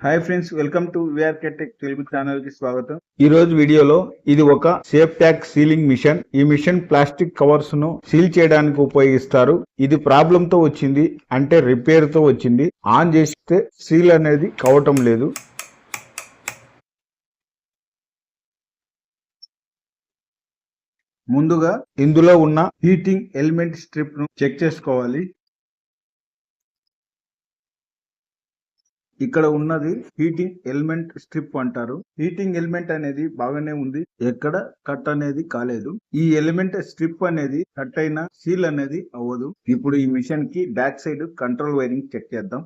Hi friends, welcome to VRK tech Telugu channel కి స్వాగతం. ఈ రోజు వీడియోలో ఇది ఒక సేఫ్ ట్యాగ్ సీలింగ్ మిషన్. ఈ మిషన్ ప్లాస్టిక్ కవర్స్ ను సీల్ చేయడానికి ఉపయోగిస్తారు. ఇది ప్రాబ్లం తో వచ్చింది, అంటే రిపేర్ తో వచ్చింది. ఆన్ చేస్తే సీల్ అనేది కావటం లేదు. ముందుగా ఇందులో ఉన్న హీటింగ్ ఎలిమెంట్ స్ట్రిప్ ను చెక్ చేసుకోవాలి. ఇక్కడ ఉన్నది హీటింగ్ ఎలిమెంట్ స్ట్రిప్ అంటారు. హీటింగ్ ఎలిమెంట్ అనేది బాగానే ఉంది, ఎక్కడ కట్ అనేది కాలేదు. ఈ ఎలిమెంట్ స్ట్రిప్ అనేది కట్ అయినా సీల్ అనేది అవ్వదు. ఇప్పుడు ఈ మిషన్ కి back side control wiring check చేద్దాం.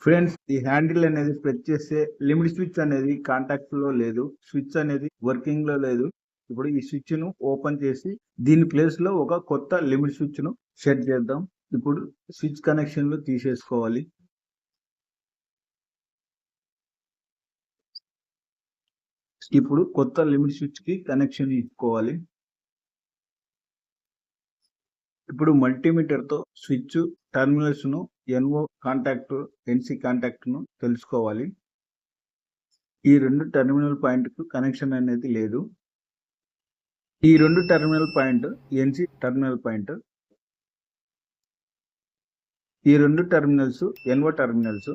ఫ్రెండ్స్, ఈ హ్యాండిల్ అనేది ప్రెస్ చేస్తే లిమిట్ స్విచ్ అనేది కాంటాక్ట్ లో లేదు, స్విచ్ అనేది వర్కింగ్ లో లేదు. ఇప్పుడు ఈ స్విచ్ ను ఓపెన్ చేసి దీని ప్లేస్ లో ఒక కొత్త లిమిట్ స్విచ్ ను సెట్ చేద్దాం. ఇప్పుడు స్విచ్ కనెక్షన్లు తీసేసుకోవాలి. ఇప్పుడు కొత్త లిమిట్ స్విచ్ కి కనెక్షన్ ఇచ్చుకోవాలి. ఇప్పుడు మల్టీమీటర్ తో స్విచ్ టెర్మినల్స్ ను ఎన్ఓ కాంటాక్ట్, ఎన్సి కాంటాక్ట్ ను తెలుసుకోవాలి. ఈ రెండు టెర్మినల్ పాయింట్ కు కనెక్షన్ అనేది లేదు. ఈ రెండు terminal point NC terminal point. ఈ రెండు terminals NO terminals.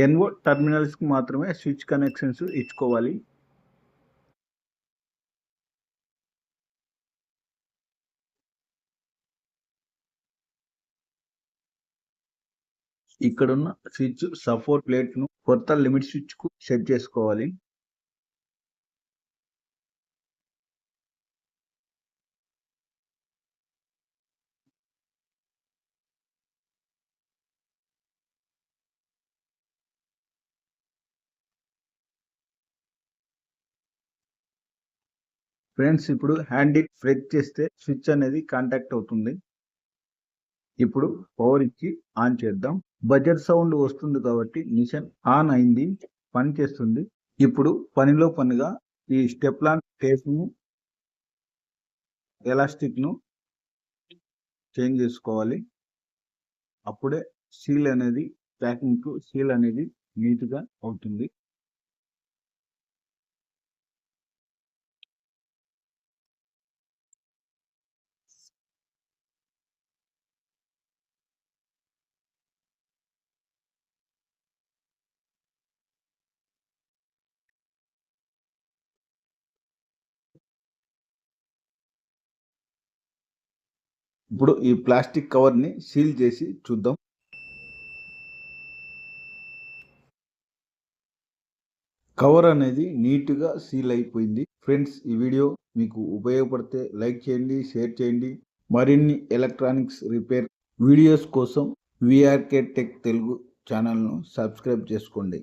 NO terminals కు మాత్రమే స్విచ్ కనెక్షన్స్ ఇచ్చుకోవాలి. ఇక్కడున్న స్విచ్ సపోర్ట్ ప్లేట్ ను కొత్త లిమిట్ స్విచ్ కు సెట్ చేసుకోవాలి. ఫ్రెండ్స్, ఇప్పుడు హ్యాండిల్ ప్రెస్ చేస్తే స్విచ్ అనేది కాంటాక్ట్ అవుతుంది. ఇప్పుడు పవర్ ఇచ్చి ఆన్ చేద్దాం. బజర్ సౌండ్ వస్తుంది కాబట్టి మిషన్ ఆన్ అయింది, పని చేస్తుంది. ఇప్పుడు పనిలో పనిగా ఈ స్టెప్లాన్ టేప్ ను, ఎలాస్టిక్ ను చేంజ్ చేసుకోవాలి. అప్పుడే సీల్ అనేది ప్యాకింగ్ కు సీల్ అనేది నీట్ గా అవుతుంది. ఇప్పుడు ఈ ప్లాస్టిక్ కవర్ ని సీల్ చేసి చూద్దాం. కవర్ అనేది నీట్ గా సీల్ అయిపోయింది. ఫ్రెండ్స్, ఈ వీడియో మీకు ఉపయోగపడితే లైక్ చేయండి, షేర్ చేయండి. మరిన్ని ఎలక్ట్రానిక్స్ రిపేర్ వీడియోస్ కోసం విఆర్కే టెక్ తెలుగు ఛానల్ను సబ్స్క్రైబ్ చేసుకోండి.